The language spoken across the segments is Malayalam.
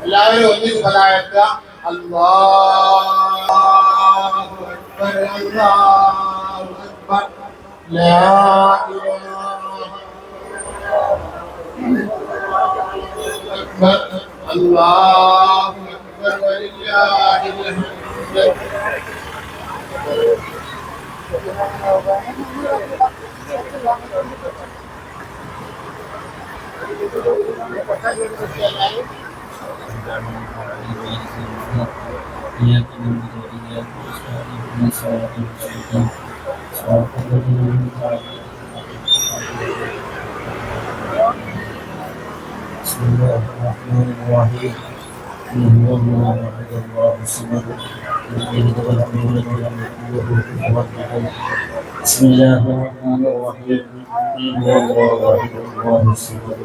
എല്ലാവരും ഒന്നിച്ച് പതാകത്തുക. അല്ലാഹു അക്ബർ അല്ലാഹു അക്ബർ ലാ ഇലാഹ അക്ബർ അല്ലാഹു അക്ബർ വലില്ലാഹിൽ ഹംദ്. بسم الله الرحمن الرحيم. هو الله احد الله الصمد لم يلد ولم يولد ولم يكن له كفوا احد. بسم الله الرحمن الرحيم. هو الله احد الله الصمد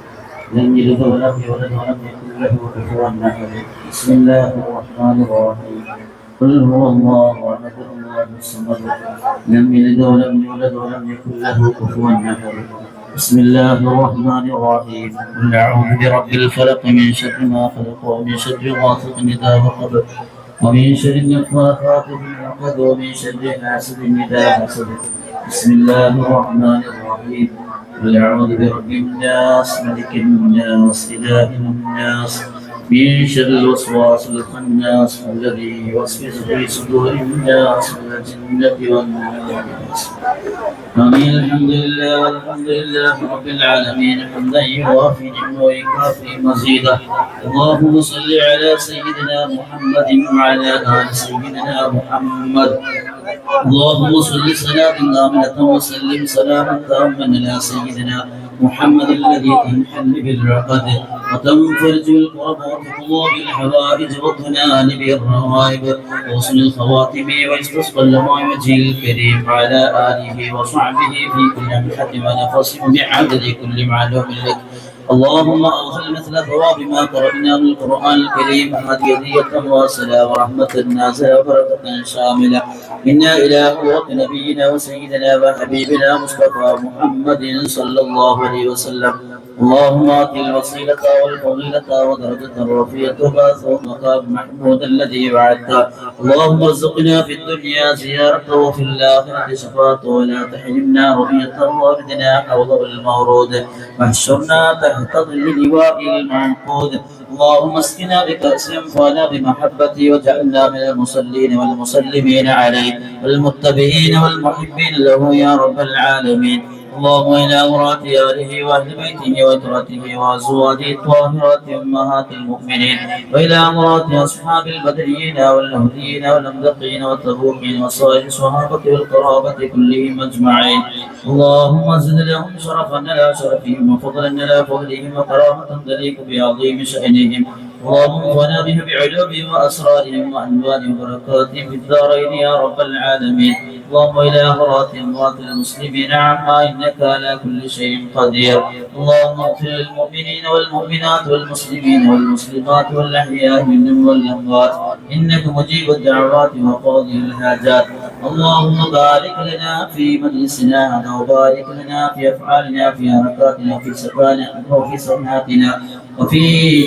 لم يلد ولم يولد ولم يكن له كفوا احد. بسم الله الرحمن الرحيم. قل هو الله احد الله الصمد لم يلد ولم يولد ولم يكن له كفوا احد. بسم الله الرحمن الرحيم. قل أعوذ برب الفلق من شر ما خلق ومن شر غاسق إذا وقب ومن شر النفاثات في العقد ومن شر حاسد إذا حسد. بسم الله الرحمن الرحيم. قل أعوذ برب الناس ملك الناس إله الناس من شر الوسواس الخناس الذي يوسوس في صدور الناس من الجنة والناس. آمين. الحمد لله والحمد لله رب العالمين حمدا يوافي نعمه ويكافي مزيدا. اللهم صل على سيدنا محمد وعلى آل سيدنا محمد. اللهم صل صلاة كاملة وسلم سلاما تاما على سيدنا محمد الذي تنحل بالعقد وتنفرج الكرب وتقضى بالحوائج وتنال بالروائب وحسن الخواتم ويستسقى لما وجه الكريم على آله وصحبه في كل لمحة ونفس بعدد كل معلوم لك. اللهم أوصل مثل ثواب ما قرأنا من القرآن الكريم هدية واسلة ورحمة نازلة وبركة شاملة منا إلى قوة نبينا وسيدنا وحبيبنا مصطفى محمد صلى الله عليه وسلم. اللهم آت الوسيلة والفضيلة ودرجة الرفيعة وبعثه مقام محمود الذي وعدته. اللهم ارزقنا في الدنيا زيارته وفي الآخرة شفاعته ولا تحرمنا رؤيته واردنا حوضه المورود واحشرنا تحت ظل لوائه المنقود. اللهم اسقنا بكأس فانا بمحبتي واجعلنا من المصلين والمسلمين عليه والمتبعين والمحبين له يا رب العالمين. اللهم إلى مرات آله وأهل بيته وترته وأزواجه الطاهرات أمهات المؤمنين وإلى مرات أصحاب البدريين والهديين والأمدقين والتبوكين وصائر الصحابة والقرابة كلهم أجمعين. اللهم زد لهم شرفا على شرفهم وفضلا على فضلهم وكرامة تليق بعظيم شأنهم. اللهم انفعنا بهم بعلومهم وأسرارهم وأنوارهم وبركاتهم في الدارين يا رب العالمين. اللهم إلى أموات أموات المسلمين عما إنك على كل شيء قدير. اللهم اغفر للمؤمنين والمؤمنات والمسلمين والمسلمات والأحياء منهم والأموات إنك مجيب الدعوات وقاضي الحاجات. اللهم بارك لنا في مجلسنا هذا وبارك لنا في أفعالنا في حركاتنا في سكناتنا وفي سكناتنا وفي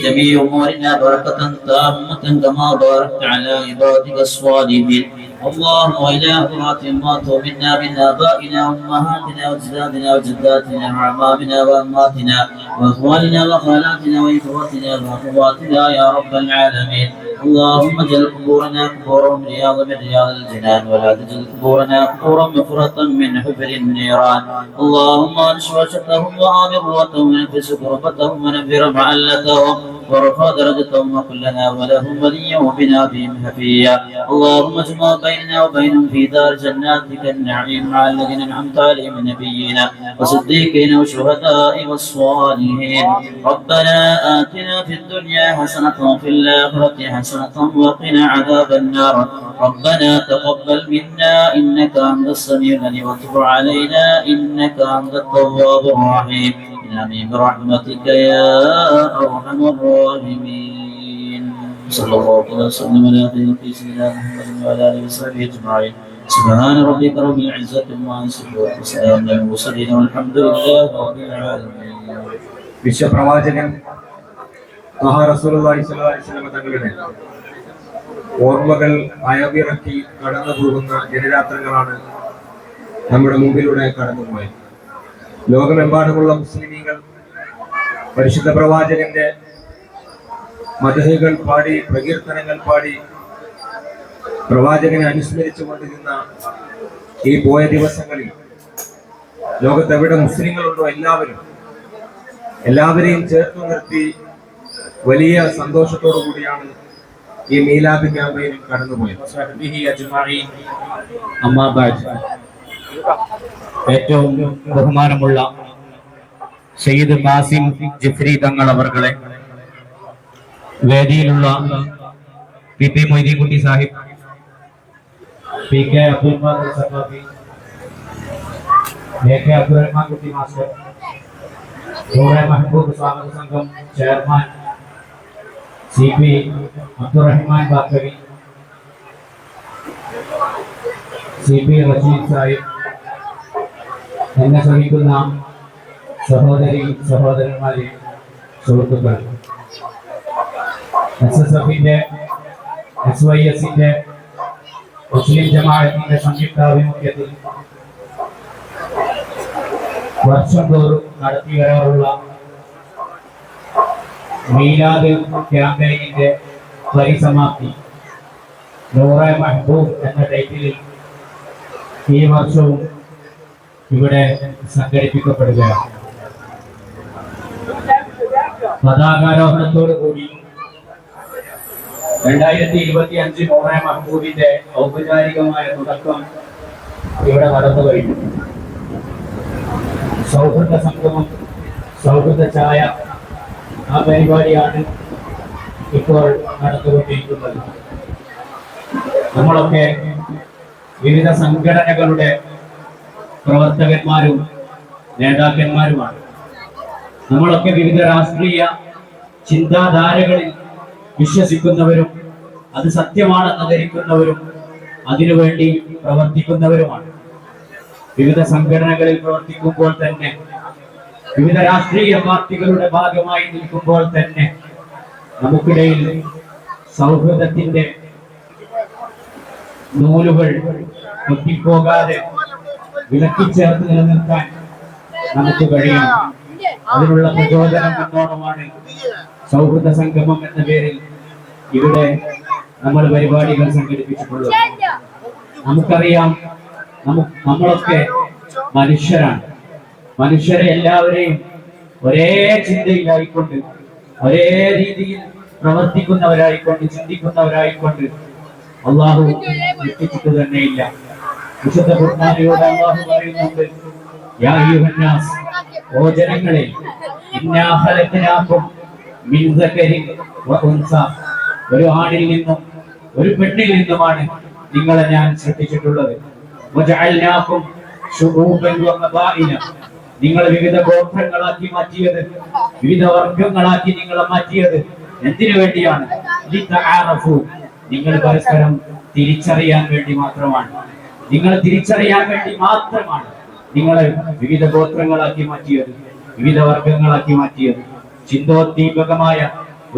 جميع أمورنا بركة تامة كما باركت على عبادك الصالحين. اللهم إلى حضرات ماتوا منا من آبائنا وأمهاتنا وأجدادنا وجداتنا وأعمامنا وأماتنا وأخواننا وخالاتنا وإخواتنا وأخواتنا يا رب العالمين. اللهم اجعل قبورنا قبورا رياضا من رياض الجنان ولا تجعل قبورنا قبورا مفرطا من حفر النيران. اللهم انشر شتهم وآمر روتهم ونفس كربتهم ونفر معلتهم ورفع درجتهم وكلنا ولهم وليا وبنا بهم حفيا. اللهم اجمع بيننا وبينهم في دار جناتك النعيم مع الذين انعمت عليهم من نبينا وصديقين والشهداء والصالحين. ربنا آتنا في الدنيا حسنة وفي الآخرة حسنة وقنا عذاب النار. ربنا تقبل منا إنك أنت السميع العليم وتب علينا إنك أنت التواب الرحيم. آمين برحمتك يا أرحم الراحمين. صلى الله عليه وسلم على سيدنا محمد وعلى آله وصحبه أجمعين. سبحان ربك رب العزة عما يصفون وسلام على المرسلين والحمد لله رب العالمين. വിശ്വപ്രവാചകൻ റസൂലുള്ളാഹി സ്വല്ലല്ലാഹു അലൈഹി വസല്ലം തങ്ങളുടെ ഓർമ്മകൾ അയവിറക്കി കടന്നു പോകുന്ന ദിനരാത്രങ്ങളാണ് നമ്മുടെ മുമ്പിലൂടെ കടന്നുപോയത്. ലോകമെമ്പാടുമുള്ള മുസ്ലിമീങ്ങൾ പരിശുദ്ധ പ്രവാചകന്റെ മദ്ഹുകൾ പാടി, പ്രകീർത്തനങ്ങൾ പാടി പ്രവാചകനെ അനുസ്മരിച്ചു കൊണ്ടിരുന്ന ഈ പോയ ദിവസങ്ങളിൽ ലോകത്തെവിടെ മുസ്ലിങ്ങളുണ്ടോ എല്ലാവരെയും ചേർത്ത് നിർത്തി വലിയ സന്തോഷത്തോടു കൂടിയാണ് ഈ മീലാദ് ക്യാമ്പയിൻ കടന്നുപോയത്. ഏറ്റവും ബഹുമാനമുള്ള സയ്യിദ് ഖാസിം ജിഫ്രി തങ്ങൾ അവർകളെ, വേദിയിലുള്ള P Moideenkutty Sahib, PK Abdul Khader Saqafi, AK Abdurahman Kutty master, Noore Mahboob സ്വാഗത സംഘം chairman CP Abdurahman Baqavi, CP Rasheed Sahib, എന്നെ ശ്രമിക്കുന്ന സഹോദരന്മാരെ, സുഹൃത്തുക്കൾ, SSFന്റെ SYSന്റെ മുസ്ലിം ജമാഅത്തിന്റെ സംയുക്താഭിമുഖ്യത്തിൽ വർഷം തോറും നടത്തി വരാറുള്ള മീലാദ് ക്യാമ്പയിനിന്റെ പരിസമാപ്തി നൂറെ മഹബൂബ് എന്ന ടൈറ്റിലിൽ ഈ വർഷവും ഇവിടെ സംഘടിപ്പിക്കപ്പെടുകയാണ്. പതാകാരോഹണത്തോടു കൂടി 2025 നൂറെ മഹബൂബിന്റെ ഔപചാരികമായ തുടക്കം ഇവിടെ നടന്നു കഴിഞ്ഞു. സൗഹൃദ സംഗമം, സൗഹൃദ ചായ, ആ പരിപാടിയാണ് ഇപ്പോൾ നടന്നുകൊണ്ടിരിക്കുന്നത്. നമ്മളൊക്കെ വിവിധ സംഘടനകളുടെ പ്രവർത്തകന്മാരും നേതാക്കന്മാരുമാണ്. നമ്മളൊക്കെ വിവിധ രാഷ്ട്രീയ ചിന്താധാരകളിൽ വിശ്വസിക്കുന്നവരും അത് സത്യമാണെന്ന് ധരിക്കുന്നവരും അതിനുവേണ്ടി പ്രവർത്തിക്കുന്നവരുമാണ്. വിവിധ സംഘടനകളിൽ പ്രവർത്തിക്കുമ്പോൾ തന്നെ, വിവിധ രാഷ്ട്രീയ പാർട്ടികളുടെ ഭാഗമായി നിൽക്കുമ്പോൾ തന്നെ നമുക്കിടയിൽ സൗഹൃദത്തിന്റെ നൂലുകൾ പൊട്ടിപ്പോകാതെ വിലക്കിച്ചേർത്ത് നിലനിർത്താൻ നമുക്ക് കഴിയണം. അതിനുള്ള പ്രചോദനം എന്നോണമാണ് സൗഹൃദ സംഗമം എന്ന പേരിൽ ഇവിടെ നമ്മൾ പരിപാടികൾ സംഘടിപ്പിച്ചിട്ടുള്ളത്. നമുക്കറിയാം, നമ്മളൊക്കെ മനുഷ്യരാണ്. മനുഷ്യരെ എല്ലാവരെയും ഒരേ ചിന്തയിലായിക്കൊണ്ട്, ഒരേ രീതിയിൽ പ്രവർത്തിക്കുന്നവരായിക്കൊണ്ട്, ചിന്തിക്കുന്നവരായിക്കൊണ്ട് അള്ളാഹു സൃഷ്ടിച്ചിട്ട് തന്നെയില്ല. വിശുദ്ധ ഖുർആനിലൂടെ അള്ളാഹു പറയുന്നുണ്ട്, യാ അയ്യുഹന്നാസ്, ഓ ജനങ്ങളെ, ഇന്നാ ഖലഖനാകും മിൻ ദക്കരിൻ വ ഉൻസ, ഒരു ആണിൽ നിന്നും ഒരു പെണ്ണിൽ നിന്നുമാണ് നിങ്ങളെ ഞാൻ സൃഷ്ടിച്ചിട്ടുള്ളത്. വജഅൽനാകും ശുഊബൻ വ ഖബായില, നിങ്ങളെ വിവിധ ഗോത്രങ്ങളാക്കി മാറ്റിയത്, വിവിധ വർഗങ്ങളാക്കി നിങ്ങളെ മാറ്റിയത് എന്തിനു വേണ്ടിയാണ്? ലിതആറഫു, നിങ്ങൾ പരസ്പരം തിരിച്ചറിയാൻ വേണ്ടി മാത്രമാണ്. നിങ്ങളെ തിരിച്ചറിയാൻ വേണ്ടി മാത്രമാണ് നിങ്ങളെ വിവിധ ഗോത്രങ്ങളാക്കി മാറ്റിയത്, വിവിധ വർഗങ്ങളാക്കി മാറ്റിയത്. ചിന്തോദ്ദീപകമായ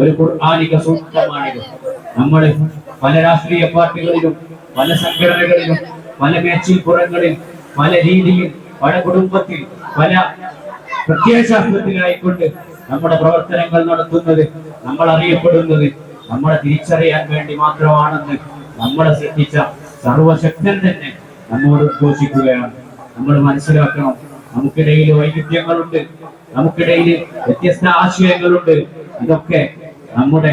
ഒരു ഖുർആനിക സൂക്തമാണിത്. നമ്മൾ പല രാഷ്ട്രീയ പാർട്ടികളിലും, പല സംഘടനകളിലും, പല മേച്ചിൽപ്പുറങ്ങളിൽ, പല രീതിയിൽ, പല കുടുംബത്തിൽ, പല പ്രത്യയശാസ്ത്രത്തിലായിക്കൊണ്ട് നമ്മുടെ പ്രവർത്തനങ്ങൾ നടത്തുന്നത്, നമ്മൾ അറിയപ്പെടുന്നത് നമ്മളെ തിരിച്ചറിയാൻ വേണ്ടി മാത്രമാണെന്ന് നമ്മളെ സൃഷ്ടിച്ച സർവശക്തൻ തന്നെ നമ്മോട് ഉദ്ഘോഷിക്കുകയാണ്. നമ്മൾ മനസ്സിലാക്കണം, നമുക്കിടയിൽ വൈവിധ്യങ്ങളുണ്ട്, നമുക്കിടയിൽ വ്യത്യസ്ത ആശയങ്ങളുണ്ട്. ഇതൊക്കെ നമ്മുടെ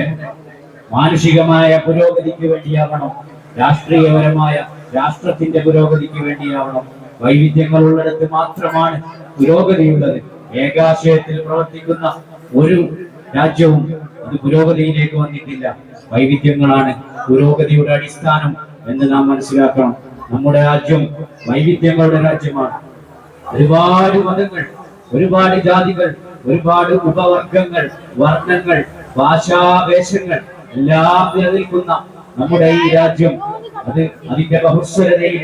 മാനുഷികമായ പുരോഗതിക്ക് വേണ്ടിയാവണം, രാഷ്ട്രീയപരമായ രാഷ്ട്രത്തിന്റെ പുരോഗതിക്ക് വേണ്ടിയാവണം. വൈവിധ്യങ്ങൾ ഉള്ളിടത്ത് മാത്രമാണ് പുരോഗതിയുള്ളത്. ഏകാശയത്തിൽ പ്രവർത്തിക്കുന്ന ഒരു രാജ്യവും അത് പുരോഗതിയിലേക്ക് വന്നിട്ടില്ല. വൈവിധ്യങ്ങളാണ് പുരോഗതിയുടെ അടിസ്ഥാനം എന്ന് നാം മനസ്സിലാക്കണം. നമ്മുടെ രാജ്യം വൈവിധ്യങ്ങളുടെ രാജ്യമാണ്. ഒരുപാട് മതങ്ങൾ, ഒരുപാട് ജാതികൾ, ഒരുപാട് ഉപവർഗങ്ങൾ, വർണ്ണങ്ങൾ, ഭാഷാവേശങ്ങൾ എല്ലാം നിലനിൽക്കുന്ന നമ്മുടെ ഈ രാജ്യം, അത് അതിന്റെ ബഹുസ്വരതയിൽ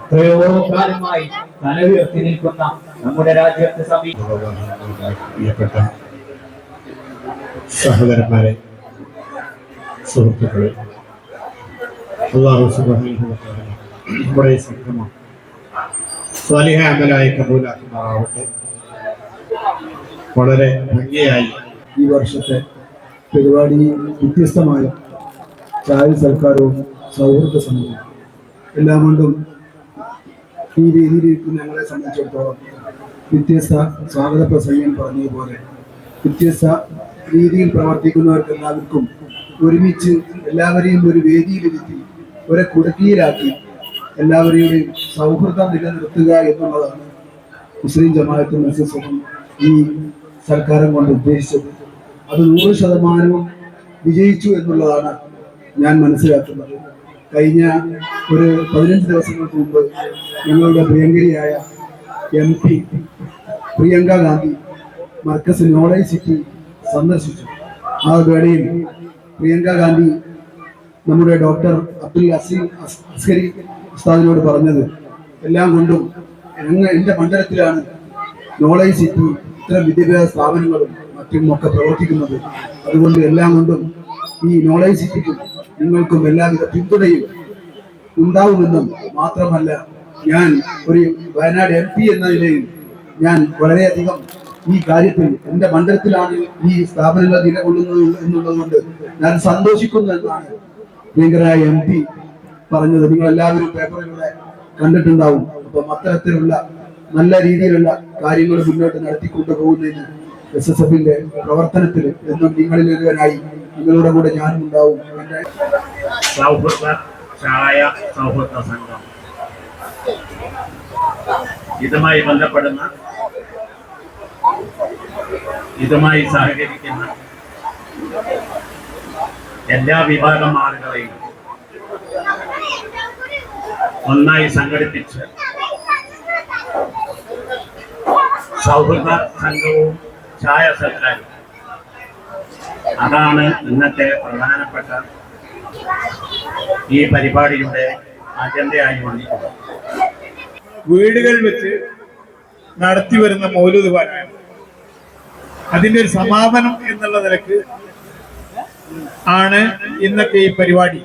എത്രയോ കാലമായി തലയുയർത്തി നിൽക്കുന്ന നമ്മുടെ രാജ്യത്തെ പ്രിയപ്പെട്ട സഹോദരന്മാരെ, സുഹൃത്തുക്കളെ, അല്ലാഹു സുബ്ഹാനഹു വ തആല നമ്മുടെ സംഗമം സ്വാലിഹ അമലായി കബൂലാക്കുമാറാവട്ടെ. വളരെ ഭംഗിയായി ഈ വർഷത്തെ പരിപാടി വ്യത്യസ്തമായ ചായ സൽക്കാരവും സൗഹൃദ സംഘവും എല്ലാം കൊണ്ടും ഈ രീതിയിലിരിക്കുന്ന ഞങ്ങളെ സംബന്ധിച്ചിടത്തോളം വ്യത്യസ്ത സ്വാഗത പ്രസംഗം പറഞ്ഞതുപോലെ വ്യത്യസ്ത രീതിയിൽ പ്രവർത്തിക്കുന്നവർക്ക് എല്ലാവർക്കും ഒരുമിച്ച് എല്ലാവരെയും ഒരു വേദിയിലിരുത്തി ഒരു കുടക്കീഴിലാക്കി എല്ലാവരെയും സൗഹൃദം നിലനിർത്തുക എന്നുള്ളതാണ് മുസ്ലിം ജമാഅത്ത് മസ്ജിദ് ഈ സർക്കാരം കൊണ്ട് ഉദ്ദേശിച്ചത്. അത് 100% വിജയിച്ചു എന്നുള്ളതാണ് ഞാൻ മനസ്സിലാക്കുന്നത്. കഴിഞ്ഞ ഒരു 15 ദിവസങ്ങൾക്ക് മുമ്പ് ഞങ്ങളുടെ പ്രിയങ്കരിയായ MP Priyanka Gandhi Markaz knowledge city സന്ദർശിച്ചു. ആ വേളയിൽ പ്രിയങ്ക ഗാന്ധി നമ്മുടെ ഡോക്ടർ അബ്ദുൽ അസ്കരി ഉസ്താദിനോട് പറഞ്ഞത് എല്ലാം കൊണ്ടും എൻ്റെ മണ്ഡലത്തിലാണ് നോളജ് സിറ്റി ഇത്തരം വിദ്യാഭ്യാസ സ്ഥാപനങ്ങളും മറ്റും ഒക്കെ പ്രവർത്തിക്കുന്നത്. അതുകൊണ്ട് എല്ലാം കൊണ്ടും ഈ നോളജ് സിറ്റിക്കും നിങ്ങൾക്കും എല്ലാവിധ പിന്തുണയും ഉണ്ടാവുമെന്നും മാത്രമല്ല, ഞാൻ ഒരു വയനാട് MP എന്ന നിലയിൽ ഞാൻ വളരെയധികം ഈ കാര്യത്തിൽ എൻ്റെ മണ്ഡലത്തിലാണ് ഈ സ്ഥാപനങ്ങൾ നിലകൊള്ളുന്നത് എന്നുള്ളത് കൊണ്ട് ഞാൻ സന്തോഷിക്കുന്നു എന്നാണ് പ്രിയങ്കരായ MP പറഞ്ഞത്. നിങ്ങൾ എല്ലാവരും പേപ്പറിലൂടെ കണ്ടിട്ടുണ്ടാവും. അപ്പം അത്തരത്തിലുള്ള നല്ല രീതിയിലുള്ള കാര്യങ്ങൾ മുന്നോട്ട് നടത്തിക്കൊണ്ടു പോകുന്നതിന് SSFന്റെ പ്രവർത്തനത്തിൽ എന്നും നിങ്ങളിൽ ഒരുവനായി നിങ്ങളുടെ കൂടെ ഞാനും ഉണ്ടാവും. സൗഹൃദ ചായ സൗഹൃദ സംഘം ഇതുമായി സഹകരിക്കുന്ന എല്ലാ വിഭാഗം ആളുകളെയും ഒന്നായി സംഘടിപ്പിച്ച് സൗഹൃദ സംഘവും ചായ സൽക്കാരും, അതാണ് ഇന്നത്തെ പ്രധാനപ്പെട്ട ഈ പരിപാടിയുടെ അജണ്ടയായി വന്നിട്ടുള്ളത്. വീടുകളിൽ വെച്ച് നടത്തി വരുന്ന മൗലൂദ് പാരായണം അതിന്റെ ഒരു സമാപനം എന്നുള്ള നിലക്ക് ആണ് ഇന്നത്തെ ഈ പരിപാടി.